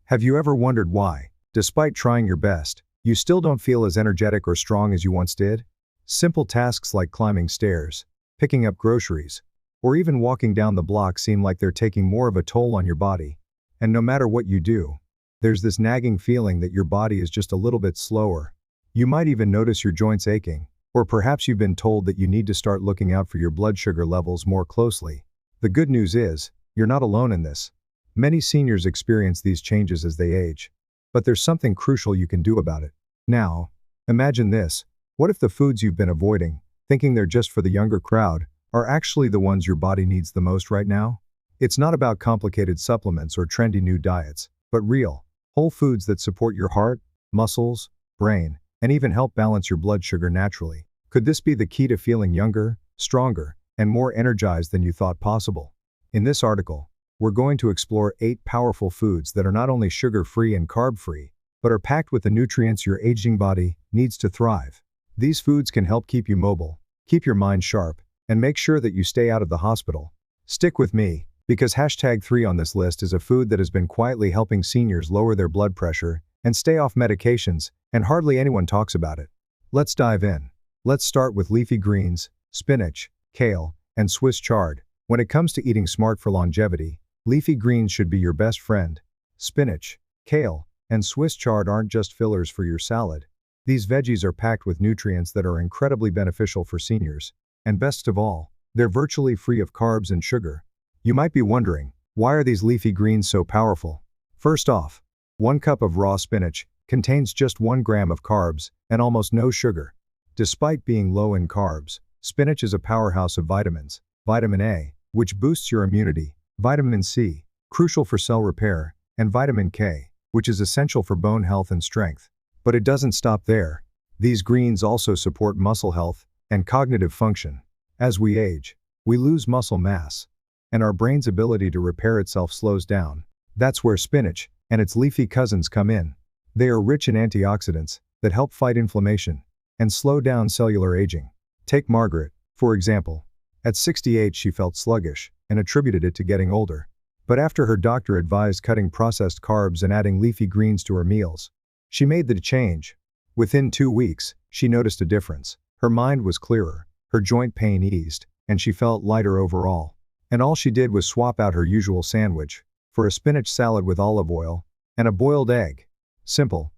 Have you ever wondered why, despite trying your best, you still don't feel as energetic or strong as you once did? Simple tasks like climbing stairs, picking up groceries, or even walking down the block seem like they're taking more of a toll on your body. And no matter what you do, there's this nagging feeling that your body is just a little bit slower. You might even notice your joints aching, or perhaps you've been told that you need to start looking out for your blood sugar levels more closely. The good news is, you're not alone in this. Many seniors experience these changes as they age. But there's something crucial you can do about it. Now, imagine this. What if the foods you've been avoiding, thinking they're just for the younger crowd, are actually the ones your body needs the most right now? It's not about complicated supplements or trendy new diets, but real, whole foods that support your heart, muscles, brain, and even help balance your blood sugar naturally. Could this be the key to feeling younger, stronger, and more energized than you thought possible? In this article, we're going to explore 8 powerful foods that are not only sugar-free and carb-free, but are packed with the nutrients your aging body needs to thrive. These foods can help keep you mobile, keep your mind sharp, and make sure that you stay out of the hospital. Stick with me, because #3 on this list is a food that has been quietly helping seniors lower their blood pressure and stay off medications, and hardly anyone talks about it. Let's dive in. Let's start with leafy greens, spinach, kale, and Swiss chard. When it comes to eating smart for longevity, leafy greens should be your best friend. Spinach, kale, and Swiss chard aren't just fillers for your salad. These veggies are packed with nutrients that are incredibly beneficial for seniors. And best of all, they're virtually free of carbs and sugar. You might be wondering, why are these leafy greens so powerful? First off, 1 cup of raw spinach contains just 1 gram of carbs and almost no sugar. Despite being low in carbs, spinach is a powerhouse of vitamins. Vitamin A, which boosts your immunity, vitamin C, crucial for cell repair, and vitamin K, which is essential for bone health and strength. But it doesn't stop there. These greens also support muscle health and cognitive function. As we age, we lose muscle mass, and our brain's ability to repair itself slows down. That's where spinach and its leafy cousins come in. They are rich in antioxidants that help fight inflammation and slow down cellular aging. Take Margaret, for example. At 68, she felt sluggish and attributed it to getting older. But after her doctor advised cutting processed carbs and adding leafy greens to her meals, she made the change. Within 2 weeks, she noticed a difference. Her mind was clearer, her joint pain eased, and she felt lighter overall. And all she did was swap out her usual sandwich for a spinach salad with olive oil and a boiled egg. Simple,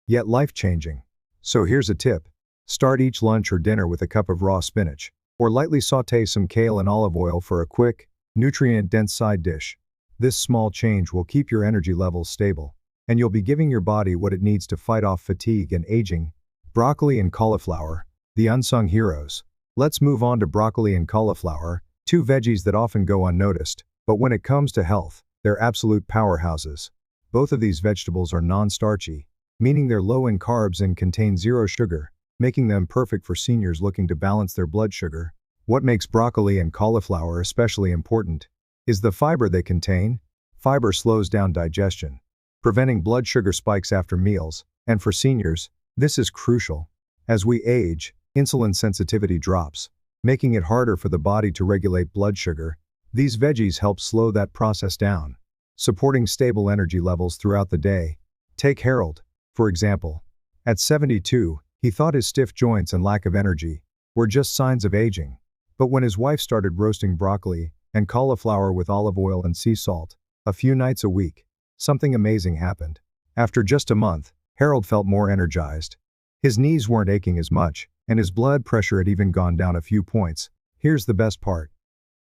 yet life-changing. So here's a tip. Start each lunch or dinner with a cup of raw spinach, or lightly sauté some kale in olive oil for a quick, nutrient-dense side dish. This small change will keep your energy levels stable, and you'll be giving your body what it needs to fight off fatigue and aging. Broccoli and cauliflower, the unsung heroes. Let's move on to broccoli and cauliflower, 2 veggies that often go unnoticed, but when it comes to health, they're absolute powerhouses. Both of these vegetables are non-starchy, meaning they're low in carbs and contain 0 sugar, making them perfect for seniors looking to balance their blood sugar. What makes broccoli and cauliflower especially important is the fiber they contain. Fiber slows down digestion, preventing blood sugar spikes after meals, and for seniors, this is crucial. As we age, insulin sensitivity drops, making it harder for the body to regulate blood sugar. These veggies help slow that process down, supporting stable energy levels throughout the day. Take Harold, for example. At 72, he thought his stiff joints and lack of energy were just signs of aging. But when his wife started roasting broccoli and cauliflower with olive oil and sea salt a few nights a week, something amazing happened. After just a month, Harold felt more energized. His knees weren't aching as much, and his blood pressure had even gone down a few points. Here's the best part.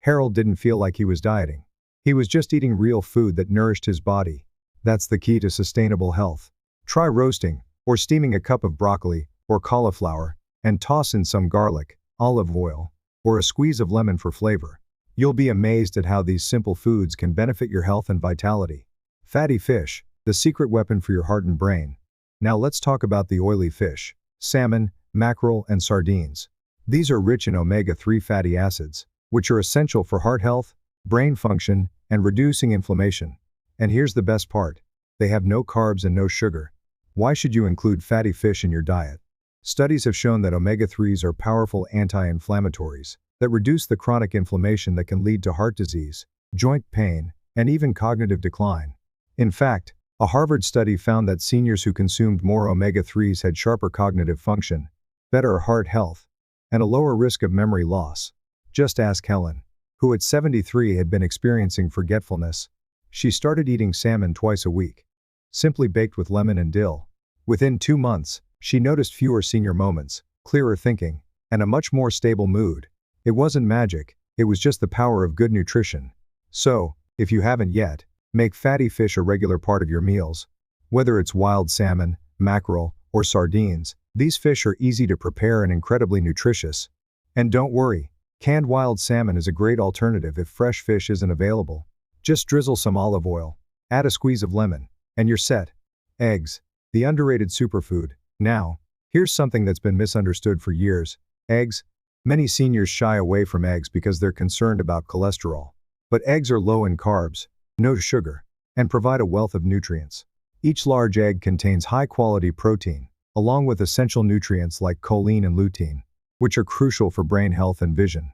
Harold didn't feel like he was dieting. He was just eating real food that nourished his body. That's the key to sustainable health. Try roasting or steaming a cup of broccoli or cauliflower and toss in some garlic, olive oil, or a squeeze of lemon for flavor. You'll be amazed at how these simple foods can benefit your health and vitality. Fatty fish, the secret weapon for your heart and brain. Now let's talk about the oily fish, salmon, mackerel, and sardines. These are rich in omega-3 fatty acids, which are essential for heart health, brain function, and reducing inflammation. And here's the best part. They have no carbs and no sugar. Why should you include fatty fish in your diet? Studies have shown that omega-3s are powerful anti-inflammatories that reduce the chronic inflammation that can lead to heart disease, joint pain, and even cognitive decline. In fact, A Harvard study found that seniors who consumed more omega-3s had sharper cognitive function, better heart health, and a lower risk of memory loss. Just ask Helen, who at 73 had been experiencing forgetfulness. She started eating salmon twice a week, simply baked with lemon and dill. Within 2 months, she noticed fewer senior moments, clearer thinking, and a much more stable mood. It wasn't magic, it was just the power of good nutrition. So, if you haven't yet, make fatty fish a regular part of your meals. Whether it's wild salmon, mackerel, or sardines, these fish are easy to prepare and incredibly nutritious. And don't worry, canned wild salmon is a great alternative if fresh fish isn't available. Just drizzle some olive oil, add a squeeze of lemon, and you're set. Eggs, the underrated superfood. Now, here's something that's been misunderstood for years. Eggs. Many seniors shy away from eggs because they're concerned about cholesterol. But eggs are low in carbs, no sugar, and provide a wealth of nutrients. Each large egg contains high-quality protein, along with essential nutrients like choline and lutein, which are crucial for brain health and vision.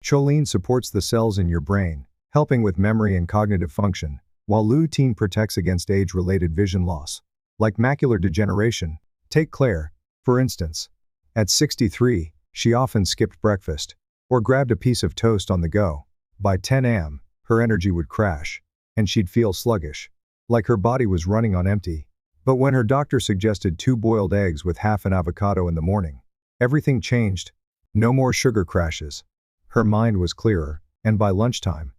Choline supports the cells in your brain, helping with memory and cognitive function, while lutein protects against age-related vision loss, like macular degeneration. Take Claire, for instance. At 63, she often skipped breakfast, or grabbed a piece of toast on the go. By 10 a.m., her energy would crash, and she'd feel sluggish, like her body was running on empty. But when her doctor suggested 2 boiled eggs with half an avocado in the morning, everything changed. No more sugar crashes. Her mind was clearer, and by lunchtime,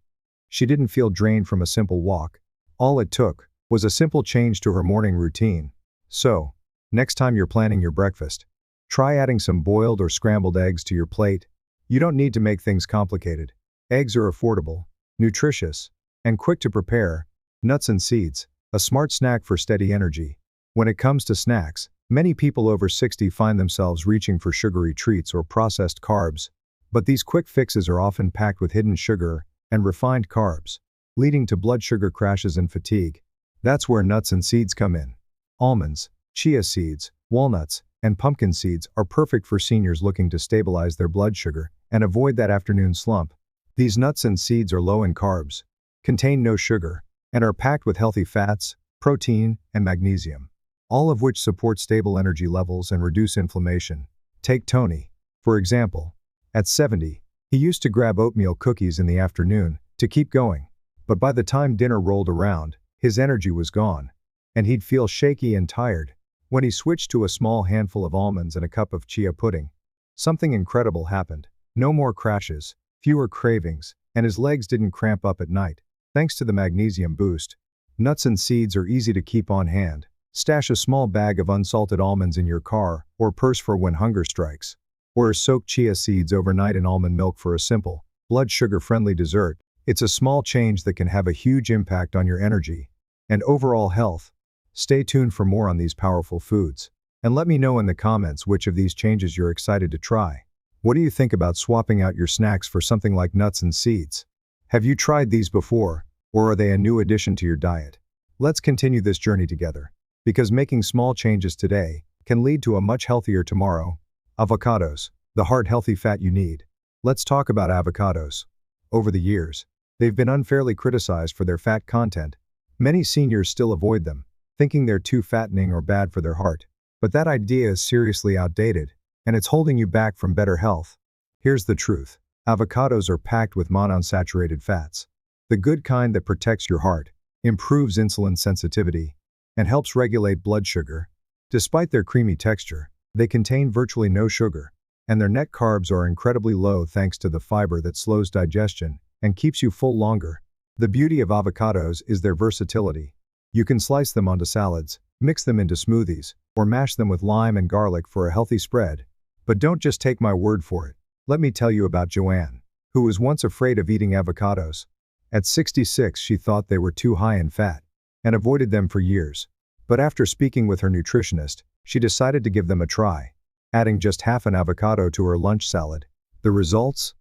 she didn't feel drained from a simple walk. All it took was a simple change to her morning routine. So, next time you're planning your breakfast, try adding some boiled or scrambled eggs to your plate. You don't need to make things complicated. Eggs are affordable, nutritious, and quick to prepare. Nuts and seeds, a smart snack for steady energy. When it comes to snacks, many people over 60 find themselves reaching for sugary treats or processed carbs. But these quick fixes are often packed with hidden sugar and refined carbs, leading to blood sugar crashes and fatigue. That's where nuts and seeds come in. Almonds, chia seeds, walnuts, and pumpkin seeds are perfect for seniors looking to stabilize their blood sugar and avoid that afternoon slump. These nuts and seeds are low in carbs, contain no sugar, and are packed with healthy fats, protein, and magnesium, all of which support stable energy levels and reduce inflammation. Take Tony, for example. At 70, he used to grab oatmeal cookies in the afternoon to keep going. But by the time dinner rolled around, his energy was gone, and he'd feel shaky and tired. When he switched to a small handful of almonds and a cup of chia pudding, something incredible happened. No more crashes, fewer cravings, and his legs didn't cramp up at night, thanks to the magnesium boost. Nuts and seeds are easy to keep on hand. Stash a small bag of unsalted almonds in your car or purse for when hunger strikes. Or soak chia seeds overnight in almond milk for a simple, blood sugar-friendly dessert. It's a small change that can have a huge impact on your energy and overall health. Stay tuned for more on these powerful foods. And let me know in the comments which of these changes you're excited to try. What do you think about swapping out your snacks for something like nuts and seeds? Have you tried these before, or are they a new addition to your diet? Let's continue this journey together, because making small changes today can lead to a much healthier tomorrow. Avocados, the heart-healthy fat you need. Let's talk about avocados. Over the years, they've been unfairly criticized for their fat content. Many seniors still avoid them, thinking they're too fattening or bad for their heart. But that idea is seriously outdated, and it's holding you back from better health. Here's the truth. Avocados are packed with monounsaturated fats, the good kind that protects your heart, improves insulin sensitivity, and helps regulate blood sugar. Despite their creamy texture, they contain virtually no sugar, and their net carbs are incredibly low thanks to the fiber that slows digestion and keeps you full longer. The beauty of avocados is their versatility. You can slice them onto salads, mix them into smoothies, or mash them with lime and garlic for a healthy spread. But don't just take my word for it. Let me tell you about Joanne, who was once afraid of eating avocados. At 66, she thought they were too high in fat and avoided them for years. But after speaking with her nutritionist, she decided to give them a try, adding just half an avocado to her lunch salad. The results?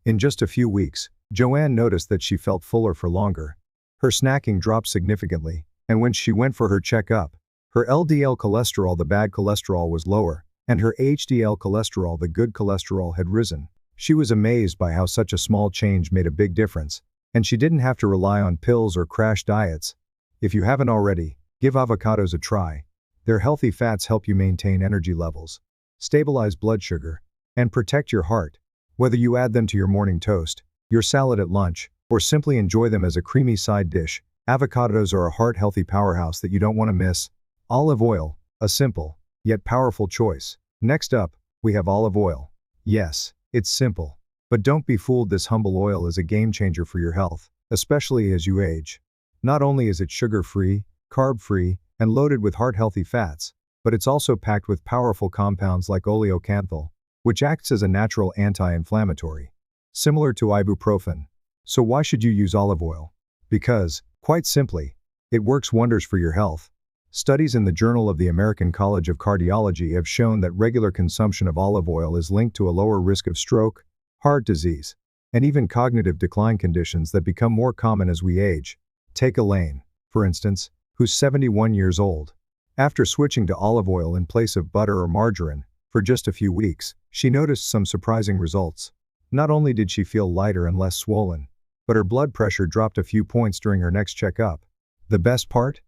In just a few weeks, Joanne noticed that she felt fuller for longer. Her snacking dropped significantly, and when she went for her checkup, her LDL cholesterol, the bad cholesterol, was lower, and her HDL cholesterol, the good cholesterol, had risen. She was amazed by how such a small change made a big difference, and she didn't have to rely on pills or crash diets. If you haven't already, give avocados a try. Their healthy fats help you maintain energy levels, stabilize blood sugar, and protect your heart. Whether you add them to your morning toast, your salad at lunch, or simply enjoy them as a creamy side dish, avocados are a heart-healthy powerhouse that you don't want to miss. Olive oil, a simple, yet powerful choice. Next up, we have olive oil. Yes, it's simple. But don't be fooled, this humble oil is a game changer for your health, especially as you age. Not only is it sugar-free, carb-free, and loaded with heart-healthy fats, but it's also packed with powerful compounds like oleocanthal, which acts as a natural anti-inflammatory, similar to ibuprofen. So why should you use olive oil? Because, quite simply, it works wonders for your health. Studies in the Journal of the American College of Cardiology have shown that regular consumption of olive oil is linked to a lower risk of stroke, heart disease, and even cognitive decline conditions that become more common as we age. Take Elaine, for instance, who's 71 years old. After switching to olive oil in place of butter or margarine, for just a few weeks, she noticed some surprising results. Not only did she feel lighter and less swollen, but her blood pressure dropped a few points during her next checkup. The best part?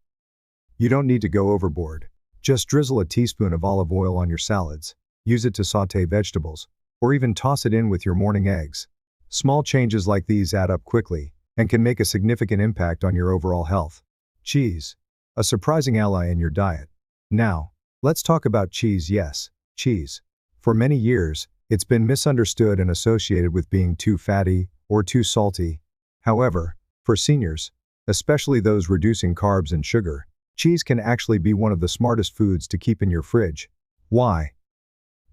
You don't need to go overboard. Just drizzle a teaspoon of olive oil on your salads, use it to sauté vegetables, or even toss it in with your morning eggs. Small changes like these add up quickly and can make a significant impact on your overall health. Cheese, a surprising ally in your diet. Now, let's talk about cheese. Yes, cheese. For many years, it's been misunderstood and associated with being too fatty or too salty. However, for seniors, especially those reducing carbs and sugar, cheese can actually be one of the smartest foods to keep in your fridge. Why?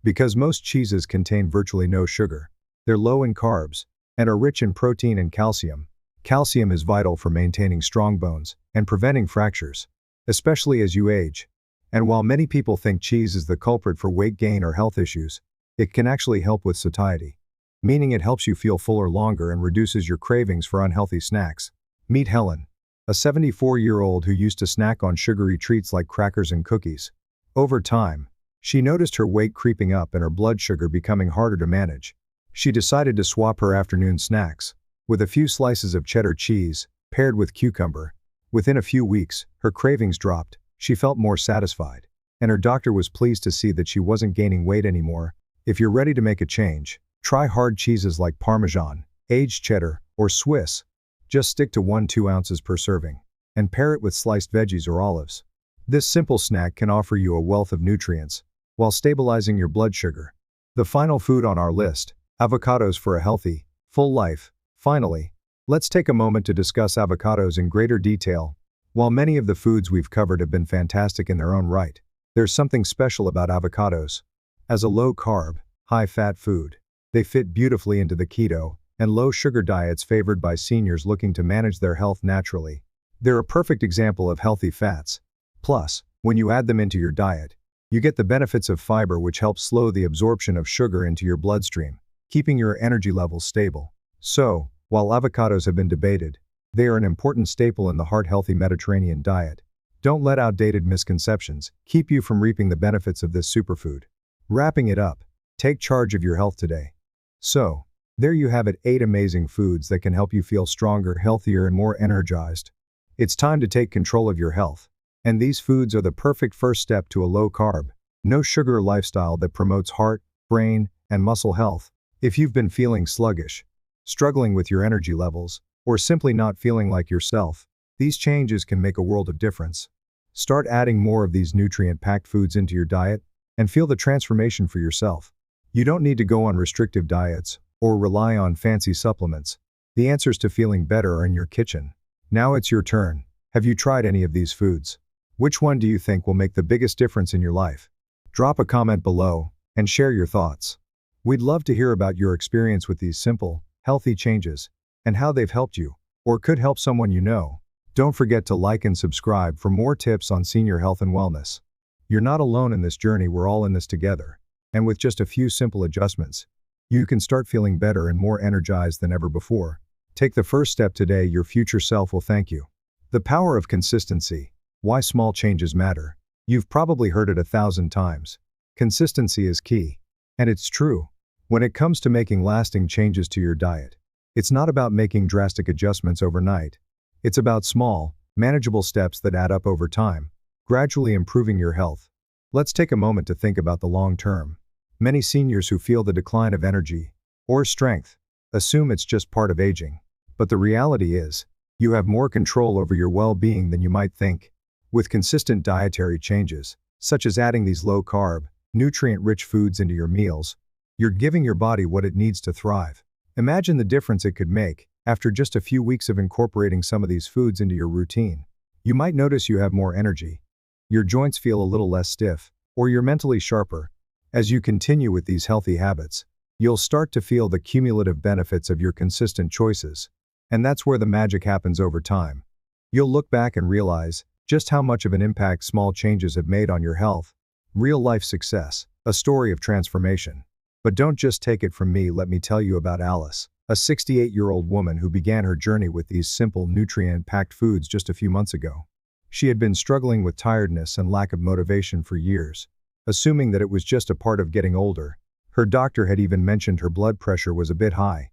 Because most cheeses contain virtually no sugar. They're low in carbs and are rich in protein and calcium. Calcium is vital for maintaining strong bones and preventing fractures, especially as you age. And while many people think cheese is the culprit for weight gain or health issues, it can actually help with satiety, meaning it helps you feel fuller longer and reduces your cravings for unhealthy snacks. Meet Helen, a 74-year-old who used to snack on sugary treats like crackers and cookies. Over time, she noticed her weight creeping up and her blood sugar becoming harder to manage. She decided to swap her afternoon snacks with a few slices of cheddar cheese, paired with cucumber. Within a few weeks, her cravings dropped, she felt more satisfied, and her doctor was pleased to see that she wasn't gaining weight anymore. If you're ready to make a change, try hard cheeses like Parmesan, aged cheddar, or Swiss. Just stick to 1-2 ounces per serving, and pair it with sliced veggies or olives. This simple snack can offer you a wealth of nutrients, while stabilizing your blood sugar. The final food on our list, avocados for a healthy, full life. Finally, let's take a moment to discuss avocados in greater detail. While many of the foods we've covered have been fantastic in their own right, there's something special about avocados. As a low-carb, high-fat food, they fit beautifully into the keto and low-sugar diets favored by seniors looking to manage their health naturally. They're a perfect example of healthy fats. Plus, when you add them into your diet, you get the benefits of fiber, which helps slow the absorption of sugar into your bloodstream, keeping your energy levels stable. So, while avocados have been debated, they are an important staple in the heart-healthy Mediterranean diet. Don't let outdated misconceptions keep you from reaping the benefits of this superfood. Wrapping it up, take charge of your health today. So, there you have it, 8 amazing foods that can help you feel stronger, healthier, and more energized. It's time to take control of your health. And these foods are the perfect first step to a low-carb, no-sugar lifestyle that promotes heart, brain, and muscle health. If you've been feeling sluggish, struggling with your energy levels, or simply not feeling like yourself, these changes can make a world of difference. Start adding more of these nutrient-packed foods into your diet, and feel the transformation for yourself. You don't need to go on restrictive diets or rely on fancy supplements. The answers to feeling better are in your kitchen. Now it's your turn. Have you tried any of these foods? Which one do you think will make the biggest difference in your life? Drop a comment below and share your thoughts. We'd love to hear about your experience with these simple, healthy changes and how they've helped you or could help someone you know. Don't forget to like and subscribe for more tips on senior health and wellness. You're not alone in this journey, we're all in this together. And with just a few simple adjustments, you can start feeling better and more energized than ever before. Take the first step today, your future self will thank you. The power of consistency. Why small changes matter. You've probably heard it 1,000 times. Consistency is key. And it's true. When it comes to making lasting changes to your diet, it's not about making drastic adjustments overnight. It's about small, manageable steps that add up over time, gradually improving your health. Let's take a moment to think about the long term. Many seniors who feel the decline of energy or strength assume it's just part of aging. But the reality is, you have more control over your well-being than you might think. With consistent dietary changes, such as adding these low-carb, nutrient-rich foods into your meals, you're giving your body what it needs to thrive. Imagine the difference it could make after just a few weeks of incorporating some of these foods into your routine. You might notice you have more energy, your joints feel a little less stiff, or you're mentally sharper. As you continue with these healthy habits, you'll start to feel the cumulative benefits of your consistent choices. And that's where the magic happens over time. You'll look back and realize just how much of an impact small changes have made on your health. Real-life success, a story of transformation. But don't just take it from me, let me tell you about Alice, a 68-year-old woman who began her journey with these simple, nutrient-packed foods just a few months ago. She had been struggling with tiredness and lack of motivation for years, assuming that it was just a part of getting older. Her doctor had even mentioned her blood pressure was a bit high.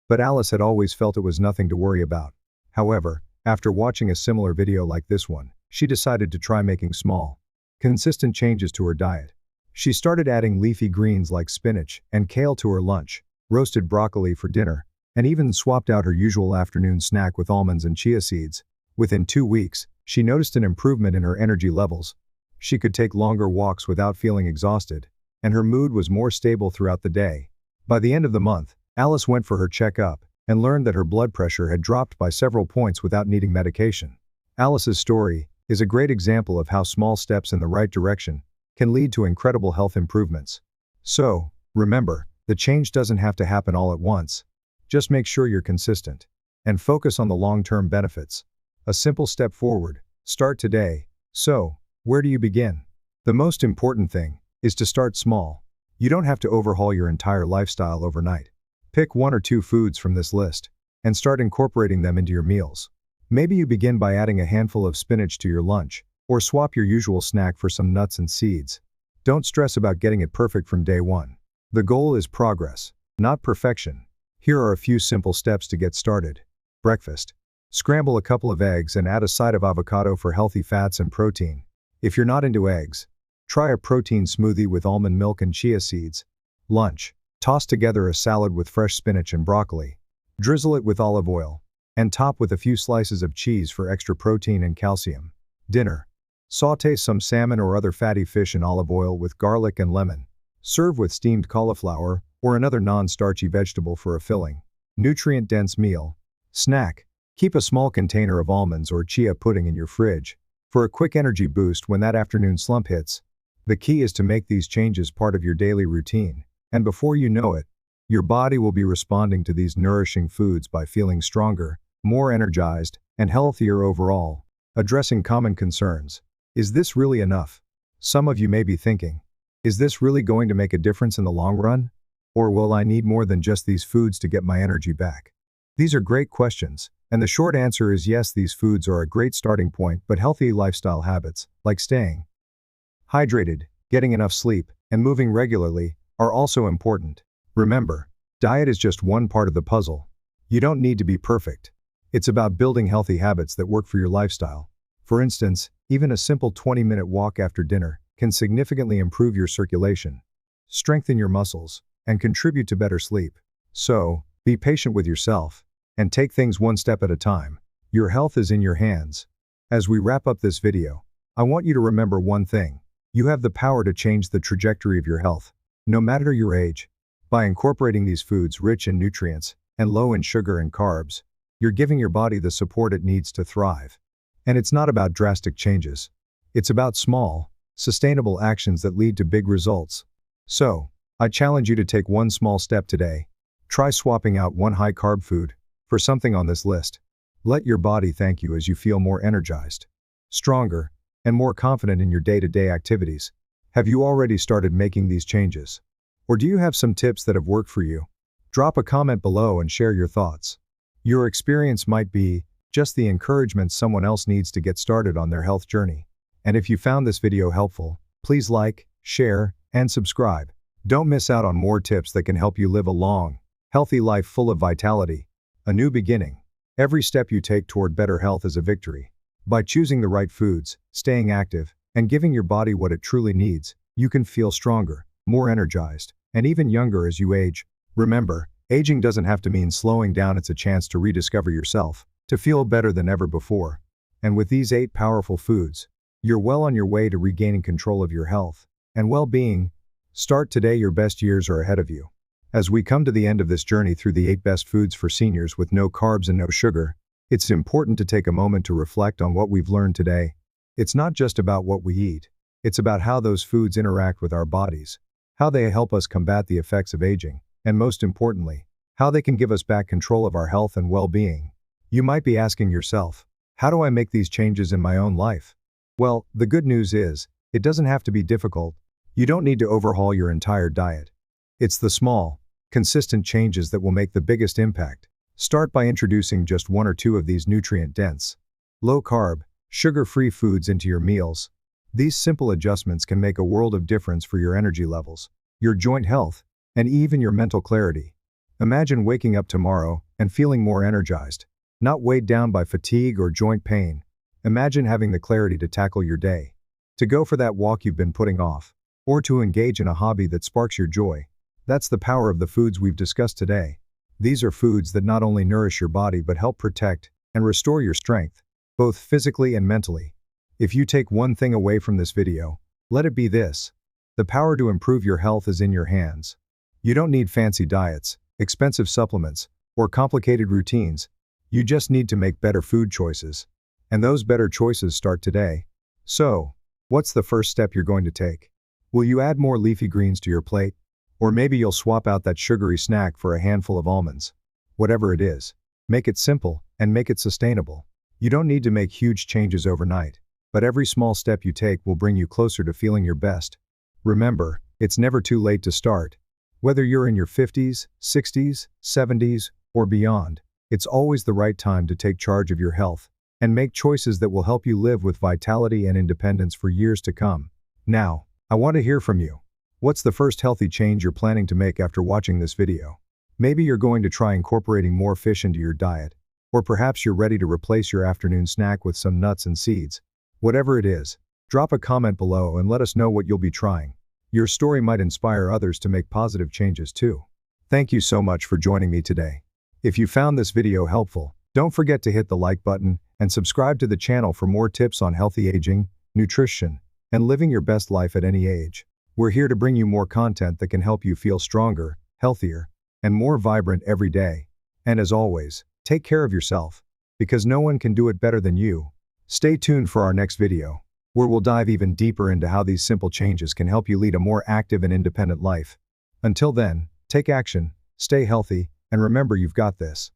But Alice had always felt it was nothing to worry about. However, after watching a similar video like this one, she decided to try making small, consistent changes to her diet. She started adding leafy greens like spinach and kale to her lunch, roasted broccoli for dinner, and even swapped out her usual afternoon snack with almonds and chia seeds. Within 2 weeks, she noticed an improvement in her energy levels. She could take longer walks without feeling exhausted, and her mood was more stable throughout the day. By the end of the month, Alice went for her checkup and learned that her blood pressure had dropped by several points without needing medication. Alice's story is a great example of how small steps in the right direction can lead to incredible health improvements. So, remember, the change doesn't have to happen all at once. Just make sure you're consistent and focus on the long-term benefits. A simple step forward. Start today. So, where do you begin? The most important thing is to start small. You don't have to overhaul your entire lifestyle overnight. Pick 1 or 2 foods from this list and start incorporating them into your meals. Maybe you begin by adding a handful of spinach to your lunch, or swap your usual snack for some nuts and seeds. Don't stress about getting it perfect from day one. The goal is progress, not perfection. Here are a few simple steps to get started. Breakfast. Scramble a couple of eggs and add a side of avocado for healthy fats and protein. If you're not into eggs, try a protein smoothie with almond milk and chia seeds. Lunch. Toss together a salad with fresh spinach and broccoli. Drizzle it with olive oil, and top with a few slices of cheese for extra protein and calcium. Dinner. Sauté some salmon or other fatty fish in olive oil with garlic and lemon. Serve with steamed cauliflower or another non-starchy vegetable for a filling, nutrient-dense meal. Snack. Keep a small container of almonds or chia pudding in your fridge for a quick energy boost when that afternoon slump hits. The key is to make these changes part of your daily routine, and before you know it, your body will be responding to these nourishing foods by feeling stronger, more energized, and healthier overall. Addressing common concerns. Is this really enough? Some of you may be thinking, is this really going to make a difference in the long run? Or will I need more than just these foods to get my energy back? These are great questions, and the short answer is yes, these foods are a great starting point, but healthy lifestyle habits, like staying hydrated, getting enough sleep, and moving regularly, are also important. Remember, diet is just one part of the puzzle. You don't need to be perfect. It's about building healthy habits that work for your lifestyle. For instance, even a simple 20-minute walk after dinner can significantly improve your circulation, strengthen your muscles, and contribute to better sleep. So, be patient with yourself and take things one step at a time. Your health is in your hands. As we wrap up this video, I want you to remember one thing. You have the power to change the trajectory of your health, no matter your age. By incorporating these foods rich in nutrients and low in sugar and carbs, you're giving your body the support it needs to thrive. And it's not about drastic changes. It's about small, sustainable actions that lead to big results. So, I challenge you to take one small step today. Try swapping out one high-carb food for something on this list. Let your body thank you as you feel more energized, stronger, and more confident in your day-to-day activities. Have you already started making these changes? Or do you have some tips that have worked for you? Drop a comment below and share your thoughts. Your experience might be just the encouragement someone else needs to get started on their health journey. And if you found this video helpful, please like, share, and subscribe. Don't miss out on more tips that can help you live a long, healthy life full of vitality. A new beginning. Every step you take toward better health is a victory. By choosing the right foods, staying active, and giving your body what it truly needs, you can feel stronger, more energized, and even younger as you age. Remember, aging doesn't have to mean slowing down, it's a chance to rediscover yourself, to feel better than ever before. And with these 8 powerful foods, you're well on your way to regaining control of your health and well-being. Start today, your best years are ahead of you. As we come to the end of this journey through the 8 best foods for seniors with no carbs and no sugar, it's important to take a moment to reflect on what we've learned today. It's not just about what we eat, it's about how those foods interact with our bodies, how they help us combat the effects of aging, and most importantly, how they can give us back control of our health and well-being. You might be asking yourself, how do I make these changes in my own life? Well, the good news is, it doesn't have to be difficult. You don't need to overhaul your entire diet. It's the small, consistent changes that will make the biggest impact. Start by introducing just 1 or 2 of these nutrient-dense, low-carb, sugar-free foods into your meals. These simple adjustments can make a world of difference for your energy levels, your joint health, and even your mental clarity. Imagine waking up tomorrow and feeling more energized, not weighed down by fatigue or joint pain. Imagine having the clarity to tackle your day, to go for that walk you've been putting off, or to engage in a hobby that sparks your joy. That's the power of the foods we've discussed today. These are foods that not only nourish your body but help protect and restore your strength, both physically and mentally. If you take one thing away from this video, let it be this: the power to improve your health is in your hands. You don't need fancy diets, expensive supplements, or complicated routines. You just need to make better food choices. And those better choices start today. So, what's the first step you're going to take? Will you add more leafy greens to your plate? Or maybe you'll swap out that sugary snack for a handful of almonds. Whatever it is, make it simple and make it sustainable. You don't need to make huge changes overnight, but every small step you take will bring you closer to feeling your best. Remember, it's never too late to start. Whether you're in your 50s, 60s, 70s, or beyond, it's always the right time to take charge of your health and make choices that will help you live with vitality and independence for years to come. Now, I want to hear from you. What's the first healthy change you're planning to make after watching this video? Maybe you're going to try incorporating more fish into your diet, or perhaps you're ready to replace your afternoon snack with some nuts and seeds. Whatever it is, drop a comment below and let us know what you'll be trying. Your story might inspire others to make positive changes too. Thank you so much for joining me today. If you found this video helpful, don't forget to hit the like button and subscribe to the channel for more tips on healthy aging, nutrition, and living your best life at any age. We're here to bring you more content that can help you feel stronger, healthier, and more vibrant every day. And as always, take care of yourself, because no one can do it better than you. Stay tuned for our next video, where we'll dive even deeper into how these simple changes can help you lead a more active and independent life. Until then, take action, stay healthy, and remember, you've got this.